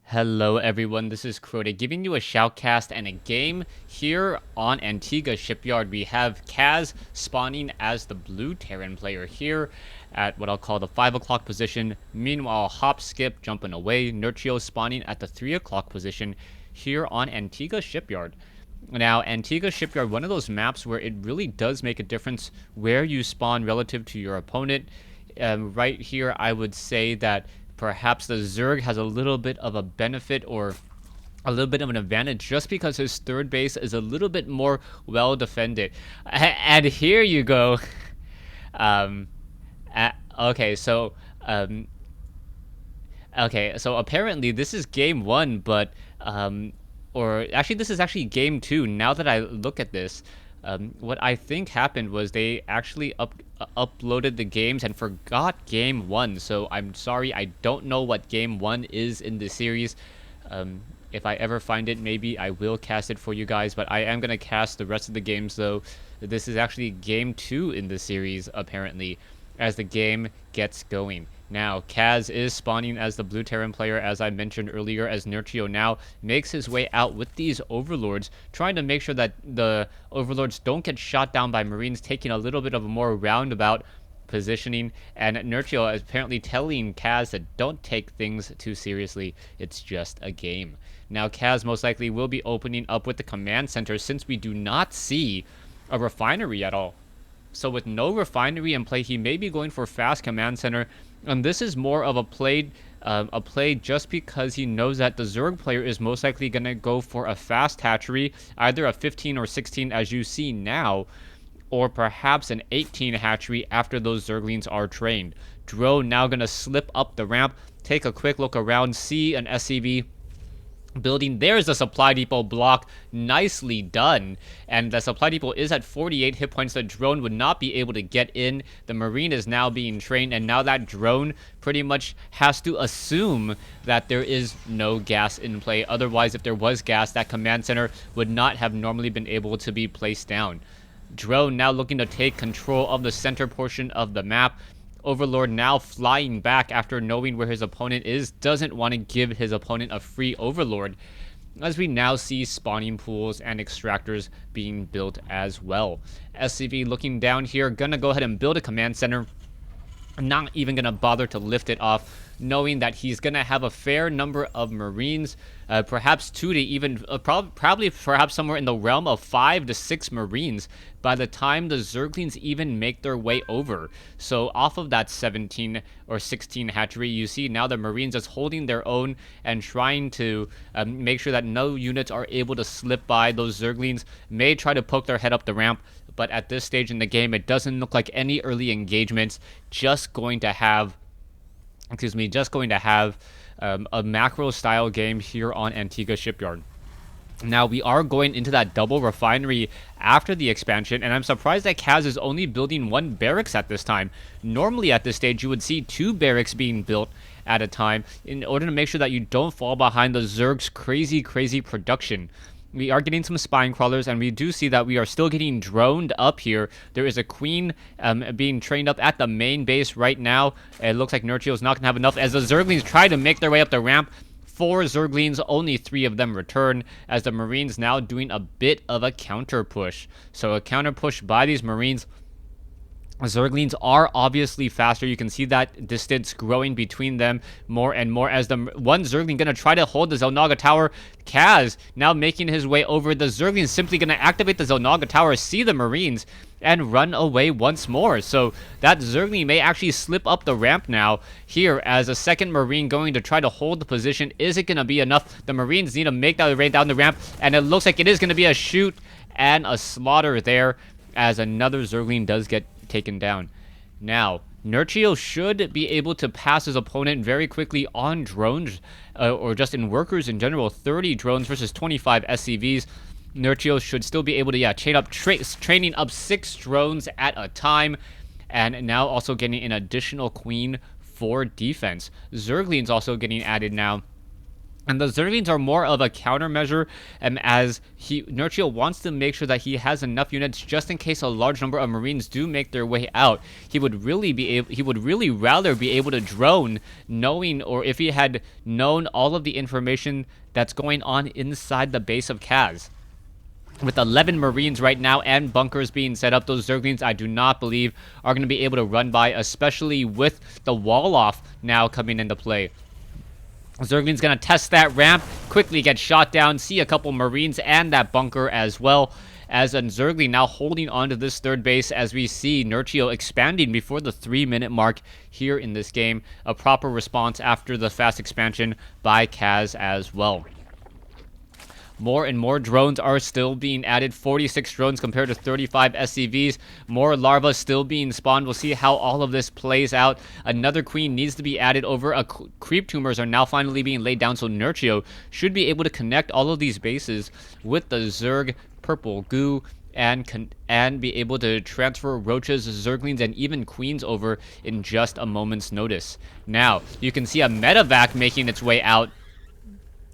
Hello everyone, this is Crota giving you a shoutcast and a game here on Antigua Shipyard. We have Kaz spawning as the blue Terran player here at what I'll call the 5 o'clock position. Meanwhile, Hop Skip jumping away, Nerchio spawning at the 3 o'clock position here on Antigua Shipyard. Now, Antigua Shipyard, one of those maps where it really does make a difference where you spawn relative to your opponent. Right here, I would say that perhaps the Zerg has a little bit of a benefit or a little bit of an advantage just because his third base is a little bit more well defended. And here you go. Um, okay, so apparently this is game one, but or actually this is actually game two. Now that I look at this, what I think happened was they actually uploaded the games and forgot game one. So I'm sorry, I don't know what game one is in the series. If I ever find it, maybe I will cast it for you guys, but I am going to cast the rest of the games, though. This is actually game two in the series, apparently, as the game gets going. Now, Kaz is spawning as the blue Terran player, as I mentioned earlier, as Nerchio now makes his way out with these overlords, trying to make sure that the overlords don't get shot down by Marines, taking a little bit of a more roundabout positioning, and Nerchio is apparently telling Kaz that don't take things too seriously, it's just a game. Now, Kaz most likely will be opening up with the command center since we do not see a refinery at all. So with no refinery in play, he may be going for fast command center, and this is more of a play just because he knows that the Zerg player is most likely going to go for a fast hatchery, either a 15 or 16 as you see now, or perhaps an 18 hatchery after those Zerglings are trained. Drone now going to slip up the ramp, take a quick look around, see an SCV building. There's the supply depot block, nicely done, and the supply depot is at 48 hit points. The drone would not be able to get in. The Marine is now being trained, and now that drone pretty much has to assume that there is no gas in play. Otherwise, if there was gas, that command center would not have normally been able to be placed down. Drone now looking to take control of the center portion of the map. Overlord now flying back after knowing where his opponent is, doesn't want to give his opponent a free Overlord, as we now see spawning pools and extractors being built as well. SCV looking down here, gonna go ahead and build a command center, not even gonna bother to lift it off, knowing that he's gonna have a fair number of Marines, perhaps 2 to even perhaps somewhere in the realm of 5 to 6 Marines by the time the Zerglings even make their way over. So off of that 17 or 16 hatchery, you see now the Marines just holding their own and trying to make sure that no units are able to slip by. Those Zerglings may try to poke their head up the ramp, but at this stage in the game, it doesn't look like any early engagements. Just going to have a macro style game here on Antigua Shipyard. Now, we are going into that double refinery after the expansion, and I'm surprised that Kaz is only building 1 barracks at this time. Normally at this stage, you would see 2 barracks being built at a time in order to make sure that you don't fall behind the Zerg's crazy production. We are getting some spine crawlers, and we do see that we are still getting droned up here. There is a queen being trained up at the main base right now. It looks like Nerchio is not going to have enough as the Zerglings try to make their way up the ramp. 4 Zerglings, only 3 of them return, as the Marines now doing a bit of a counter push. So a counter push by these Marines. Zerglings are obviously faster. You can see that distance growing between them more and more as the one Zergling going to try to hold the Zelnaga Tower. Kaz now making his way over. The Zergling is simply going to activate the Zelnaga Tower, see the Marines, and run away once more. So that Zergling may actually slip up the ramp now here as a second Marine going to try to hold the position. Is it going to be enough? The Marines need to make their way down the ramp, and it looks like it is going to be a shoot and a slaughter there as another Zergling does get taken down. Now, Nerchio should be able to pass his opponent very quickly on drones, or just in workers in general. 30 drones versus 25 SCVs. Nerchio should still be able to, chain up, training up 6 drones at a time, and now also getting an additional queen for defense. Zergling's also getting added now And the Zerglings are more of a countermeasure, as Nerchio wants to make sure that he has enough units just in case a large number of Marines do make their way out. He would really rather be able to drone, knowing, or if he had known all of the information that's going on inside the base of Kaz. With 11 Marines right now and bunkers being set up, those Zerglings I do not believe are going to be able to run by, especially with the wall off now coming into play. Zergling's going to test that ramp, quickly get shot down, see a couple Marines and that bunker as well, as a Zergling now holding on to this third base, as we see Nerchio expanding before the 3-minute mark here in this game. A proper response after the fast expansion by Kaz as well. More and more drones are still being added. 46 drones compared to 35 SCVs. More larvae still being spawned. We'll see how all of this plays out. Another queen needs to be added over. Creep tumors are now finally being laid down, so Nerchio should be able to connect all of these bases with the Zerg purple goo and be able to transfer roaches, Zerglings, and even queens over in just a moment's notice. Now, you can see a medevac making its way out.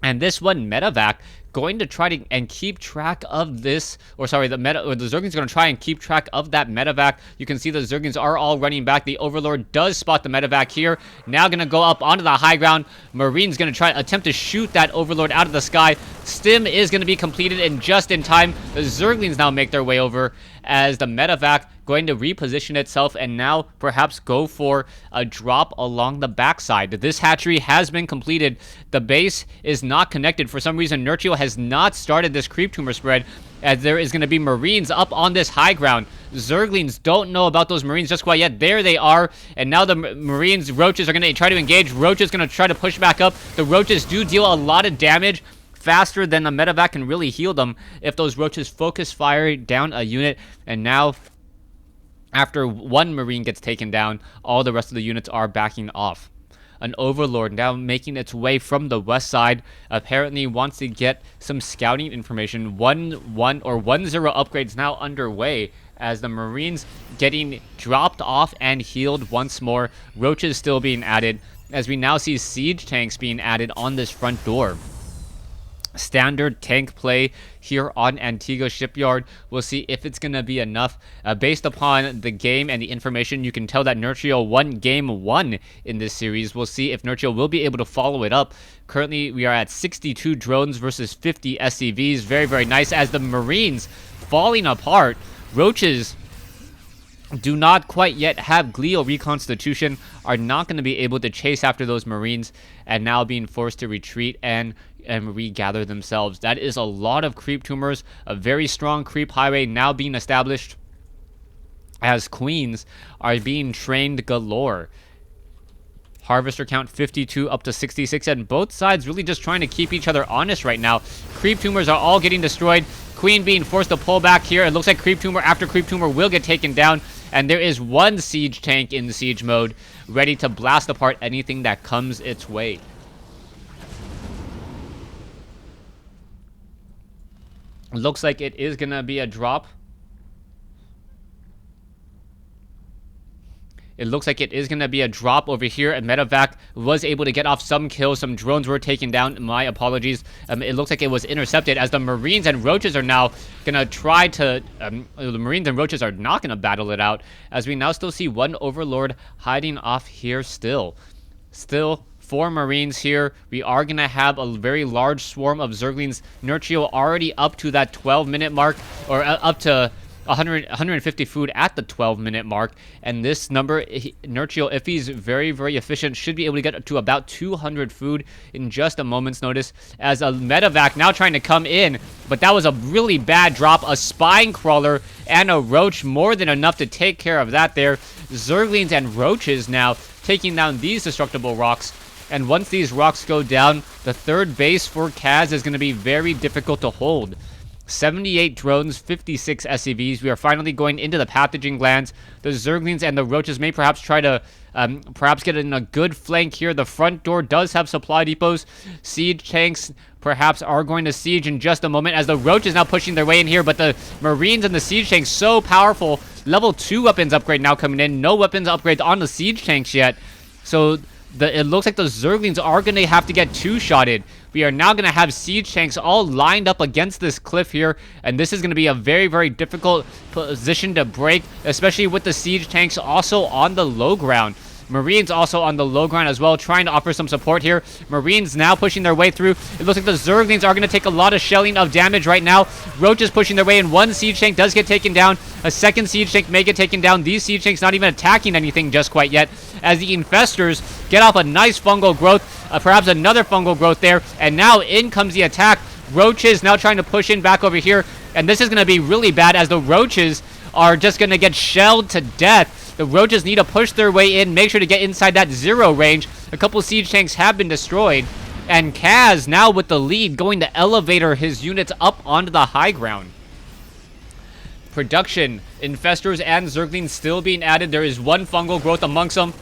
And this one, medevac, going to try to and keep track of this, or sorry, the Zerglings going to try and keep track of that medevac. You can see the Zerglings are all running back. The Overlord does spot the medevac here. Now going to go up onto the high ground. Marine's going to try attempt to shoot that Overlord out of the sky. Stim is going to be completed in just in time. The Zerglings now make their way over as the medevac going to reposition itself and now perhaps go for a drop along the backside. This hatchery has been completed. The base is not connected. For some reason, Nerchio has not started this creep tumor spread, as there is going to be Marines up on this high ground. Zerglings don't know about those Marines just quite yet. There they are. And now the Marines, Roaches, are going to try to engage. Roaches going to try to push back up. The Roaches do deal a lot of damage, faster than the medevac can really heal them if those Roaches focus fire down a unit. And now, after one Marine gets taken down, all the rest of the units are backing off. An Overlord now making its way from the west side, apparently wants to get some scouting information. 1-0 upgrades now underway as the Marines getting dropped off and healed once more. Roaches still being added, as we now see siege tanks being added on this front door. Standard tank play here on Antigua Shipyard. We'll see if it's going to be enough. Based upon the game and the information, you can tell that Nerchio won game 1 in this series. We'll see if Nerchio will be able to follow it up. Currently, we are at 62 drones versus 50 SCVs. Very, very nice, as the Marines falling apart. Roaches do not quite yet have glial reconstitution, are not going to be able to chase after those Marines, and now being forced to retreat and regather themselves. That is a lot of creep tumors. A very strong creep highway now being established, as queens are being trained galore. Harvester count 52 up to 66, and both sides really just trying to keep each other honest right now. Creep tumors are all getting destroyed. Queen being forced to pull back here. It looks like creep tumor after creep tumor will get taken down, and there is one siege tank in siege mode ready to blast apart anything that comes its way. Looks like it is gonna be a drop. It looks like it is going to be a drop over here. And medevac was able to get off some kills. Some drones were taken down. My apologies. It looks like it was intercepted, as the Marines and Roaches are now going to try to... the Marines and Roaches are not going to battle it out, as we now still see one Overlord hiding off here still. Still, 4 Marines here. We are going to have a very large swarm of Zerglings. Nerchio already up to that 12-minute mark, or up to 150 food at the 12-minute mark, and this number, Nerchio, if he's very, very efficient, should be able to get to about 200 food in just a moment's notice, as a medevac now trying to come in, but that was a really bad drop. A spine crawler and a roach, more than enough to take care of that there. Zerglings and Roaches now taking down these destructible rocks, and once these rocks go down, the third base for Kaz is going to be very difficult to hold. 78 drones, 56 SCVs. We are finally going into the pathogen glands. The Zerglings and the Roaches may perhaps try to perhaps get in a good flank here. The front door does have supply depots. Siege tanks perhaps are going to siege in just a moment, as the Roaches now pushing their way in here, but the Marines and the siege tanks so powerful. Level 2 weapons upgrade now coming in. No weapons upgrades on the siege tanks yet. So it looks like the Zerglings are going to have to get two-shotted. We are now going to have siege tanks all lined up against this cliff here, and this is going to be a very, very difficult position to break, especially with the siege tanks also on the low ground. Marines also on the low ground as well, trying to offer some support here. Marines now pushing their way through. It looks like the Zerglings are going to take a lot of shelling of damage right now. Roaches pushing their way in. One siege tank does get taken down. A second siege tank may get taken down. These siege tanks not even attacking anything just quite yet, as the infestors get off a nice fungal growth. Perhaps another fungal growth there. And now in comes the attack. Roaches now trying to push in back over here. And this is going to be really bad, as the Roaches are just going to get shelled to death. The Roaches need to push their way in, make sure to get inside that 0 range. A couple siege tanks have been destroyed. And Kaz, now with the lead, going to elevator his units up onto the high ground. Production, infestors and Zerglings still being added. There is one fungal growth amongst them.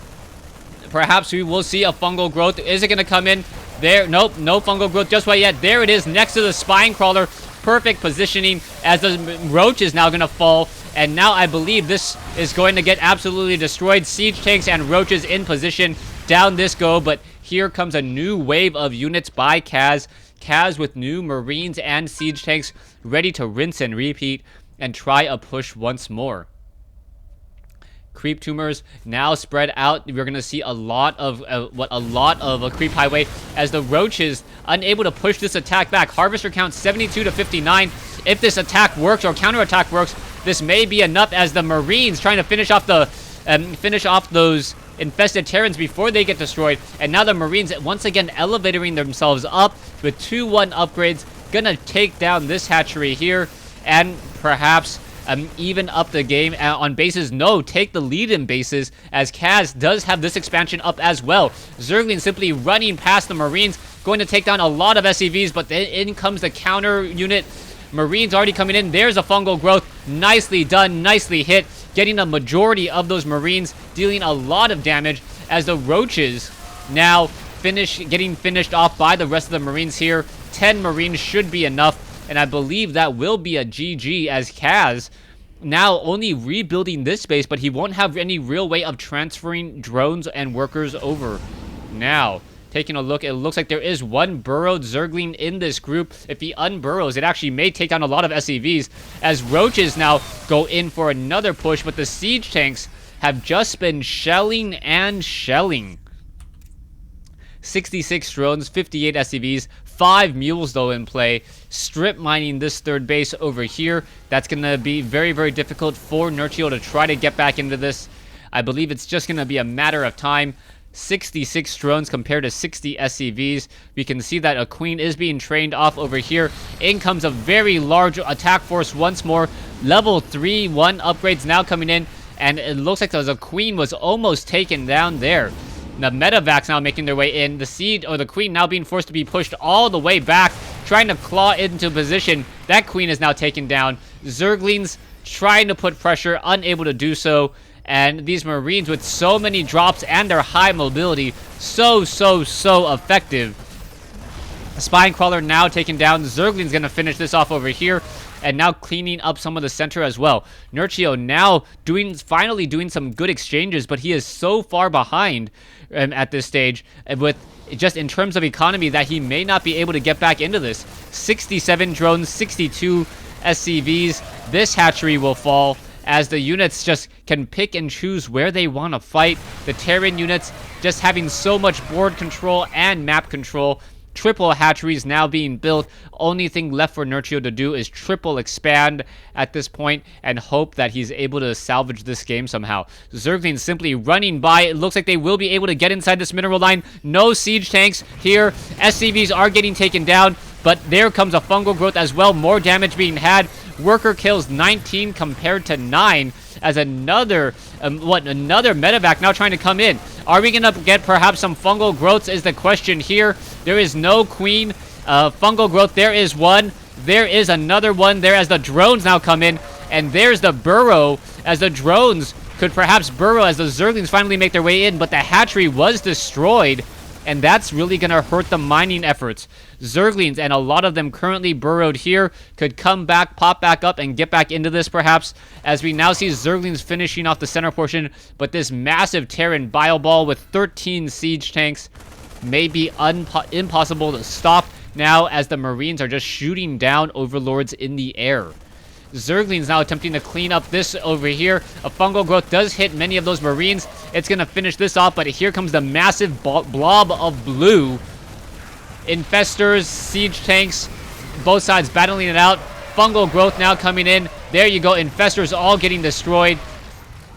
Perhaps we will see a fungal growth. Is it going to come in? There, nope, no fungal growth just quite yet. There it is, next to the spine crawler. Perfect positioning, as the Roach is now going to fall. And now I believe this is going to get absolutely destroyed. Siege tanks and Roaches in position. Down this go, but here comes a new wave of units by Kaz. Kaz with new Marines and siege tanks ready to rinse and repeat and try a push once more. Creep tumors now spread out. We're going to see a lot of a creep highway, as the Roaches unable to push this attack back. Harvester count 72 to 59. If this attack works or counterattack works, this may be enough, as the Marines trying to finish off those infested Terrans before they get destroyed. And now the Marines once again elevating themselves up with 2-1 upgrades, gonna take down this hatchery here, and perhaps even up the game on bases. No, take the lead in bases, as Kaz does have this expansion up as well. Zergling simply running past the Marines, going to take down a lot of SCVs, but then in comes the counter unit. Marines already coming in. There's a fungal growth. Nicely done, nicely hit, getting a majority of those Marines, dealing a lot of damage, as the Roaches now getting finished off by the rest of the Marines here. 10 Marines should be enough. And I believe that will be a GG, as Kaz now only rebuilding this base, but he won't have any real way of transferring drones and workers over. Now, taking a look, it looks like there is one burrowed Zergling in this group. If he unburrows, it actually may take down a lot of SCVs, as Roaches now go in for another push, but the siege tanks have just been shelling and shelling. 66 drones, 58 SCVs, 5 mules though in play. Strip mining this third base over here. That's going to be very, very difficult for Nerchio to try to get back into this. I believe it's just going to be a matter of time. 66 drones compared to 60 SCVs. We can see that a queen is being trained off over here. In comes a very large attack force once more. Level 3-1 upgrades now coming in. And it looks like the queen was almost taken down there. The medevacs now making their way in. The siege, or the queen, now being forced to be pushed all the way back, trying to claw into position. That queen is now taken down. Zerglings trying to put pressure, unable to do so. And these Marines with so many drops and their high mobility, so effective. Spine Crawler now taken down. Zergling's going to finish this off over here. And now cleaning up some of the center as well. Nerchio now finally doing some good exchanges, but he is so far behind at this stage with just in terms of economy that he may not be able to get back into this. 67 drones, 62 SCVs. This hatchery will fall, as the units just can pick and choose where they want to fight. The Terran units just having so much board control and map control. Triple hatcheries now being built. Only thing left for Nerchio to do is triple expand at this point and hope that he's able to salvage this game somehow. Zergling simply running by. It looks like they will be able to get inside this mineral line. No siege tanks here. SCVs are getting taken down, but there comes a fungal growth as well. More damage being had. Worker kills 19 compared to 9, as another medevac now trying to come in. Are we going to get perhaps some fungal growths is the question here. There is no queen. Fungal growth, there is one. There is another one there as the drones now come in. And there's the burrow, as the drones could perhaps burrow as the Zerglings finally make their way in. But the hatchery was destroyed. and that's really going to hurt the mining efforts. Zerglings, and a lot of them currently burrowed here, could come back, pop back up, and get back into this perhaps, as we now see Zerglings finishing off the center portion, but this massive Terran bio ball with 13 siege tanks may be impossible to stop now, as the Marines are just shooting down Overlords in the air. Zerglings now attempting to clean up this over here. A fungal growth does hit many of those Marines. It's going to finish this off, but here comes the massive blob of blue. Infestors, siege tanks, both sides battling it out. Fungal growth now coming in. There you go, Infestors all getting destroyed.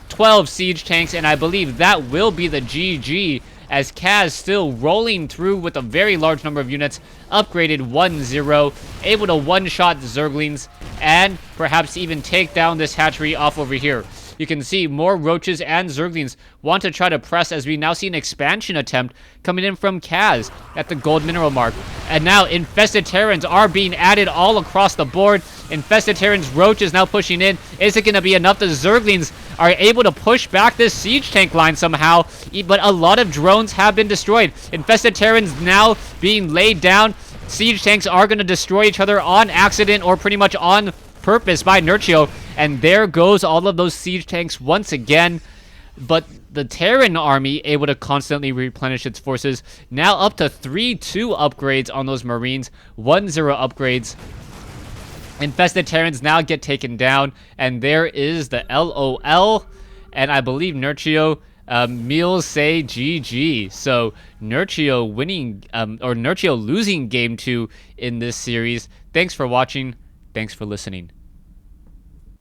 12 siege tanks, and I believe that will be the GG, as Kaz still rolling through with a very large number of units, upgraded 1-0, able to one-shot the Zerglings, and perhaps even take down this hatchery off over here. You can see more Roaches and Zerglings want to try to press, as we now see an expansion attempt coming in from Kaz at the gold mineral mark. And now Infested Terrans are being added all across the board. Infested Terrans, Roaches now pushing in. Is it going to be enough? The Zerglings are able to push back this siege tank line somehow, but a lot of drones have been destroyed. Infested Terrans now being laid down. Siege tanks are going to destroy each other on accident or pretty much on purpose by Nerchio, and there goes all of those siege tanks once again. But the Terran army able to constantly replenish its forces, now up to 3-2 upgrades on those Marines, 1-0 upgrades. Infested Terrans now get taken down, and there is the LOL, and I believe Nerchio meals say GG. So Nerchio winning, or Nerchio losing game 2 in this series. Thanks for watching. Thanks for listening.